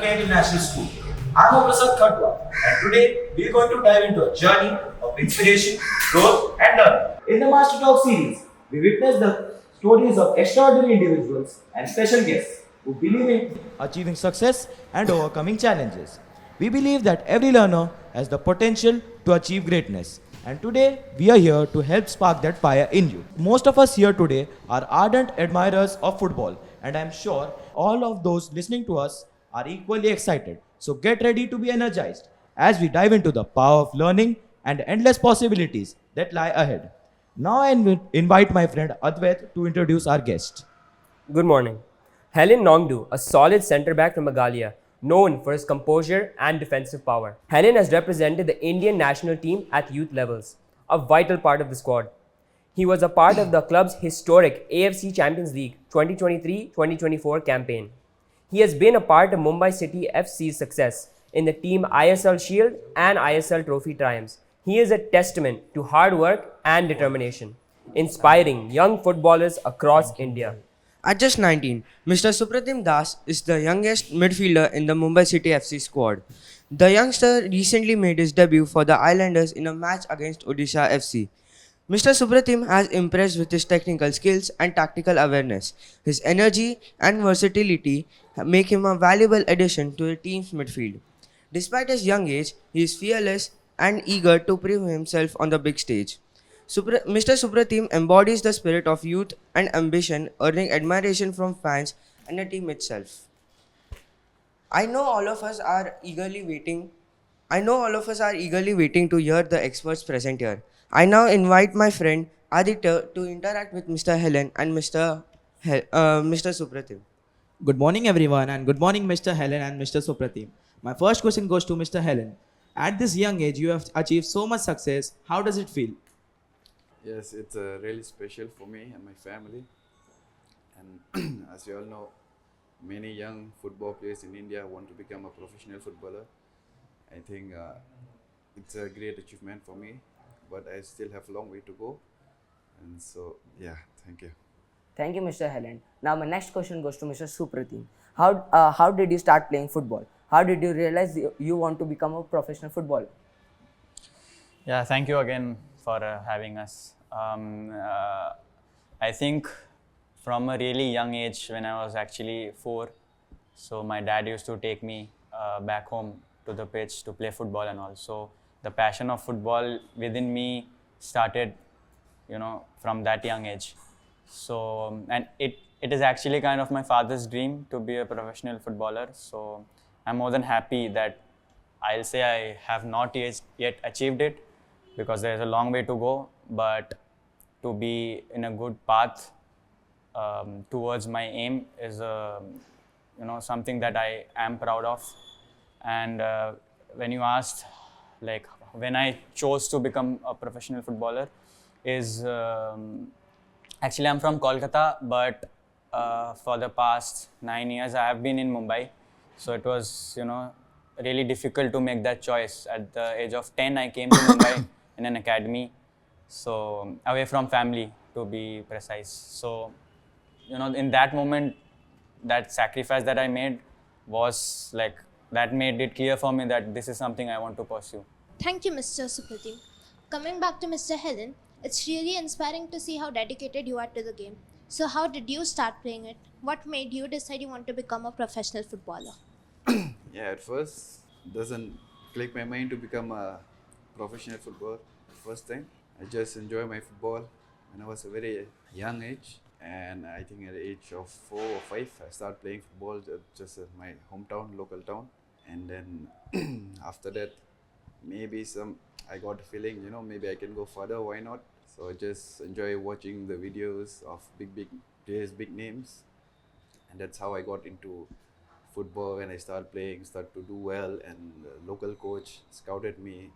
Candid National School. I'm Prasad Khatwa, and today we're going to dive into a journey of inspiration, growth, and learning. In the Master Talk series, we witness the stories of extraordinary individuals and special guests who believe in achieving success and overcoming challenges. We believe that every learner has the potential to achieve greatness. And today, we are here to help spark that fire in you. Most of us here today are ardent admirers of football, and I'm sure all of those listening to us are equally excited. So get ready to be energized as we dive into the power of learning and endless possibilities that lie ahead. Now I invite my friend Advait to introduce our guest. Good morning. Halen Nongtdu, a solid centre back from Meghalaya, known for his composure and defensive power. Halen has represented the Indian national team at youth levels, a vital part of the squad. He was a part of the club's historic AFC Champions League 2023-2024 campaign. He has been a part of Mumbai City FC's success in the team ISL Shield and ISL Trophy triumphs. He is a testament to hard work and determination, inspiring young footballers across India. At just 19, Mr. Supratim Das is the youngest midfielder in the Mumbai City FC squad. The youngster recently made his debut for the Islanders in a match against Odisha FC. Mr. Supratim has impressed with his technical skills and tactical awareness. His energy and versatility make him a valuable addition to the team's midfield. Despite his young age, he is fearless and eager to prove himself on the big stage. Mr. Supratim embodies the spirit of youth and ambition, earning admiration from fans and the team itself. I know all of us are eagerly waiting to hear the experts present here. I now invite my friend Aditya to interact with Mr. Helen and Mr. Supratim. Good morning, everyone, and good morning, Mr. Helen and Mr. Supratim. My first question goes to Mr. Helen. At this young age, you have achieved so much success. How does it feel? Yes, it's really special for me and my family. And as you all know, many young football players in India want to become a professional footballer. I think it's a great achievement for me, but I still have a long way to go. And so, yeah, thank you. Thank you, Mr. Helen. Now, my next question goes to Mr. Supratim. How did you start playing football? How did you realize you want to become a professional footballer? Yeah, thank you again for having us. I think from a really young age, when I was actually 4, so my dad used to take me back home to the pitch to play football and all. So the passion of football within me started, from that young age. So, and it is actually kind of my father's dream to be a professional footballer. So I'm more than happy that I'll say I have not yet achieved it, because there's a long way to go, but to be in a good path towards my aim is something that I am proud of. And when you asked, like, when I chose to become a professional footballer, is actually I'm from Kolkata, but for the past 9 years I have been in Mumbai. So it was really difficult to make that choice. At the age of 10, I came to Mumbai in an academy, so away from family, to be precise. So, in that moment, that sacrifice that I made was like, that made it clear for me that this is something I want to pursue. Thank you, Mr. Supratim. Coming back to Mr. Helen, it's really inspiring to see how dedicated you are to the game. So how did you start playing it? What made you decide you want to become a professional footballer? Yeah, at first, doesn't click my mind to become a professional footballer. First time, I just enjoy my football when I was a very young age. And I think at the age of 4 or 5, I started playing football just at my hometown, local town. And then after that, I got a feeling, maybe I can go further, why not? So I just enjoy watching the videos of big players, big names. And that's how I got into football. When I started playing, started to do well, and the local coach scouted me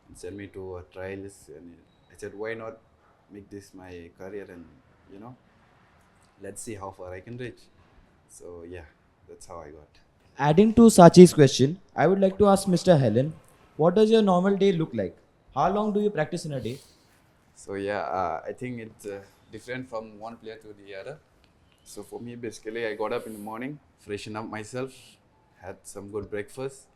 and sent me to trials. And I said, why not make this my career, and let's see how far I can reach. So yeah, that's how I got. Adding to Sachi's question, I would like to ask Mr. Helen, what does your normal day look like? How long do you practice in a day? So yeah, I think it's different from one player to the other. So for me, basically, I got up in the morning, freshen up myself, had some good breakfast,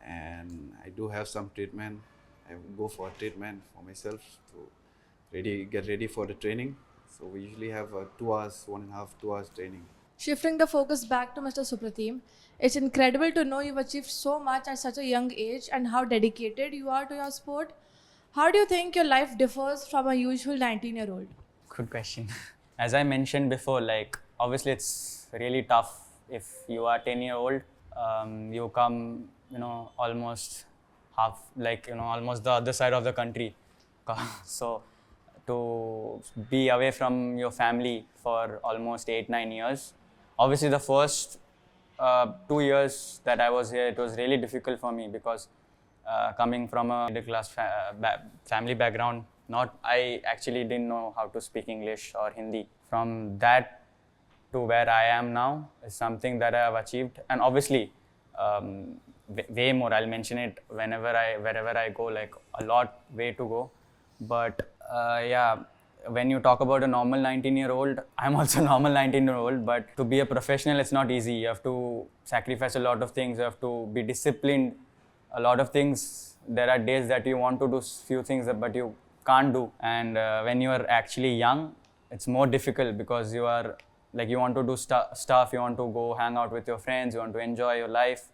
and I do have some treatment. I go for treatment for myself to get ready for the training. So we usually have 2 hours, 1.5, 2 hours training. Shifting the focus back to Mr. Supratim, it's incredible to know you've achieved so much at such a young age and how dedicated you are to your sport. How do you think your life differs from a usual 19-year-old? Good question. As I mentioned before, like obviously it's really tough if you are 10-year-old. You come, almost almost the other side of the country. So to be away from your family for almost 8-9 years. Obviously, the first 2 years that I was here, it was really difficult for me because coming from a middle class family background, I actually didn't know how to speak English or Hindi. From that to where I am now is something that I have achieved, and obviously way more. I'll mention it wherever I go, like a lot way to go. But when you talk about a normal 19-year-old, I'm also a normal 19-year-old, but to be a professional, it's not easy. You have to sacrifice a lot of things. You have to be disciplined. A lot of things. There are days that you want to do few things, but you can't do. And when you are actually young, it's more difficult because you are like you want to do stuff. You want to go hang out with your friends. You want to enjoy your life,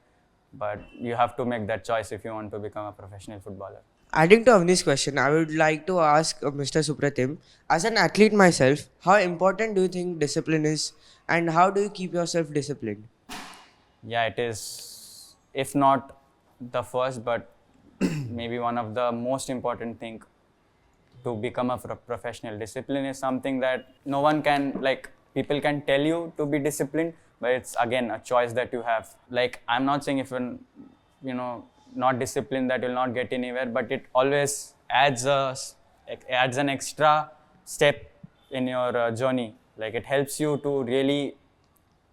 but you have to make that choice if you want to become a professional footballer. Adding to Avni's question, I would like to ask Mr. Supratim, as an athlete myself, how important do you think discipline is, and how do you keep yourself disciplined? Yeah, it is, if not the first, but maybe one of the most important thing to become a professional. Discipline is something that no one can, like, people can tell you to be disciplined, but it's again a choice that you have. Like, I'm not saying if you're, not disciplined that you'll not get anywhere, but it always adds an extra step in your journey. Like, it helps you to really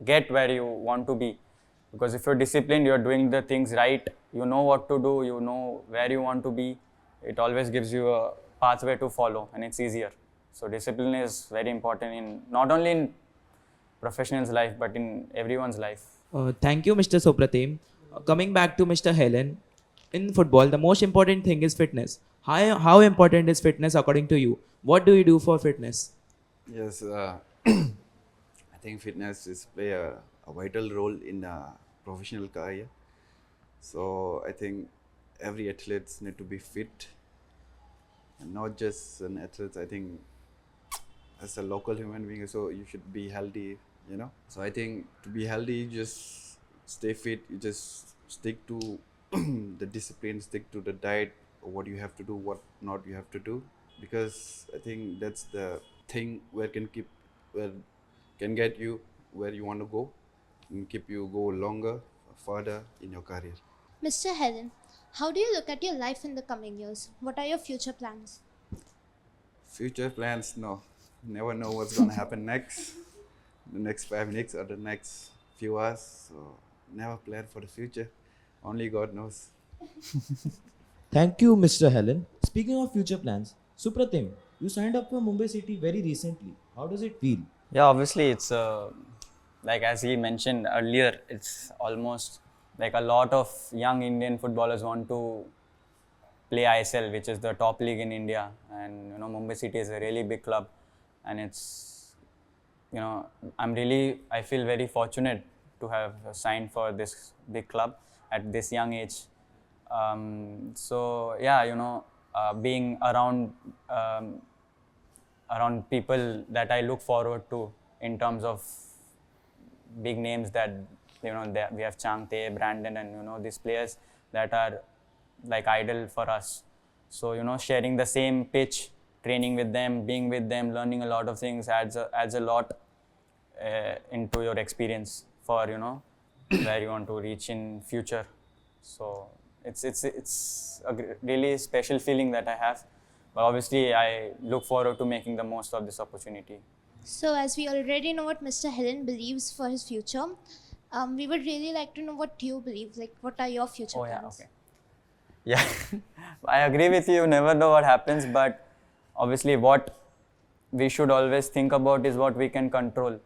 get where you want to be, because if you're disciplined, you're doing the things right, you know what to do, you know where you want to be. It always gives you a pathway to follow, and it's easier. So discipline is very important in not only in professionals' life, but in everyone's life. Thank you, Mr. Supratim. Coming back to Mr. Helen, in football, the most important thing is fitness. How important is fitness according to you? What do you do for fitness? Yes, I think fitness is play a vital role in a professional career. So I think every athlete need to be fit, and not just an athlete. I think as a local human being, so you should be healthy. So I think to be healthy, you just stay fit. You just stick to the discipline, stick to the diet, what you have to do, what not you have to do, because I think that's the thing where can get you where you want to go and keep you go longer, further in your career. Mr. Helen, how do you look at your life in the coming years? What are your future plans? Future plans? No. Never know what's going to happen next, the next 5 minutes or the next few hours. So never plan for the future. Only God knows. Thank you, Mr. Helen. Speaking of future plans, Supratim, you signed up for Mumbai City very recently. How does it feel? Yeah, obviously it's like as he mentioned earlier, it's almost like a lot of young Indian footballers want to play ISL, which is the top league in India, and Mumbai City is a really big club, and it's I feel very fortunate to have signed for this big club at this young age. So yeah, being around people that I look forward to in terms of big names that we have Changte, Brandon, and these players that are like idol for us. So sharing the same pitch, training with them, being with them, learning a lot of things adds a lot into your experience for where you want to reach in future. So it's a really special feeling that I have, but obviously I look forward to making the most of this opportunity. So, as we already know what Mr. Helen believes for his future, we would really like to know what you believe. Like, what are your future plans? Yeah, I agree with you. You never know what happens, but obviously what we should always think about is what we can control.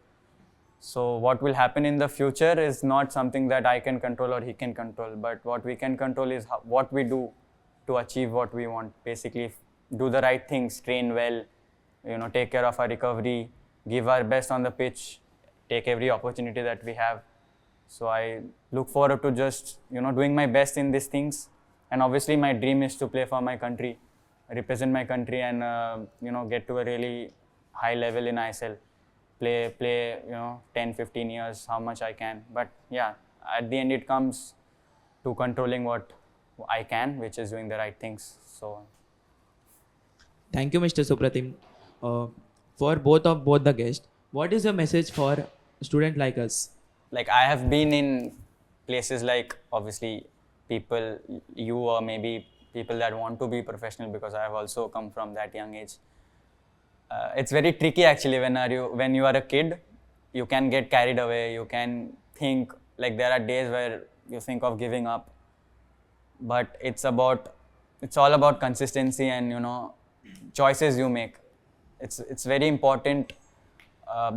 So what will happen in the future is not something that I can control or he can control, but what we can control is what we do to achieve what we want. Basically, do the right things, train well, take care of our recovery, give our best on the pitch, take every opportunity that we have. So I look forward to just, doing my best in these things. And obviously my dream is to play for my country, represent my country and, get to a really high level in ISL. Play, 10, 15 years, how much I can. But yeah, at the end it comes to controlling what I can, which is doing the right things. So Thank you, Mr. Supratim. For both the guests, what is your message for a student like us? like I have been in places like obviously people, you or maybe people that want to be professional, because I have also come from that young age. It's very tricky actually when you are a kid. You can get carried away. You can think like there are days where you think of giving up, but it's all about consistency and choices you make. It's very important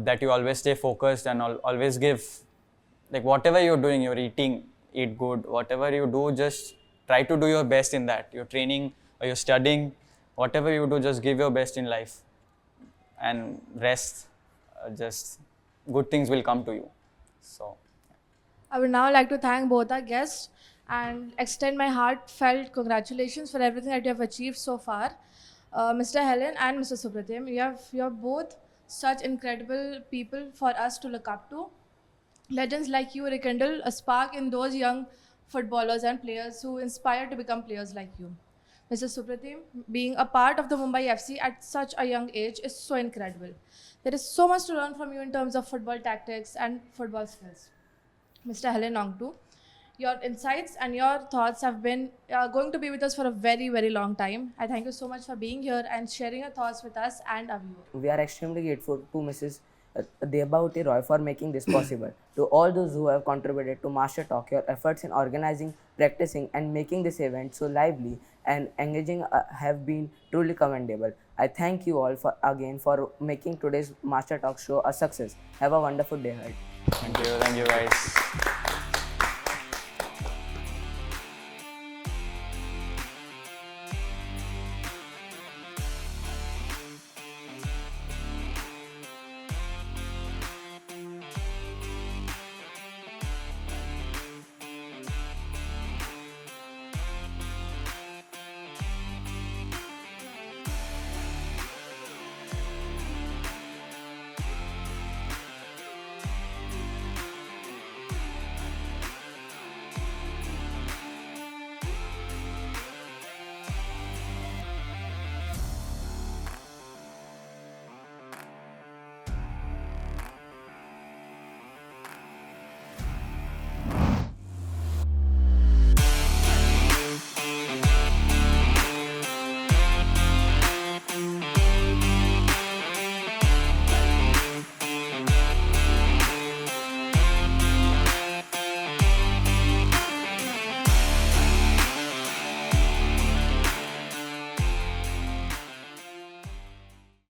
that you always stay focused and always give, like whatever you're doing, you're eating, eat good. Whatever you do, just try to do your best in that. You're training or you're studying, whatever you do, just give your best in life. And rest, just good things will come to you. So I would now like to thank both our guests and extend my heartfelt congratulations for everything that you have achieved so far. Mr. Helen and Mr. Supratim, you are both such incredible people for us to look up to. Legends like you rekindle a spark in those young footballers and players who inspire to become players like you. Mr. Supratim, being a part of the Mumbai FC at such a young age is so incredible. There is so much to learn from you in terms of football tactics and football skills. Mr. Halen Nongtdu, your insights and your thoughts have been going to be with us for a very, very long time. I thank you so much for being here and sharing your thoughts with us and our viewers. We are extremely grateful to Mrs. Debauti Roy for making this possible. To all those who have contributed to Master Talk, your efforts in organizing, practicing and making this event so lively and engaging have been truly commendable. I thank you all for making today's Master Talk show a success. Have a wonderful day ahead. thank you guys.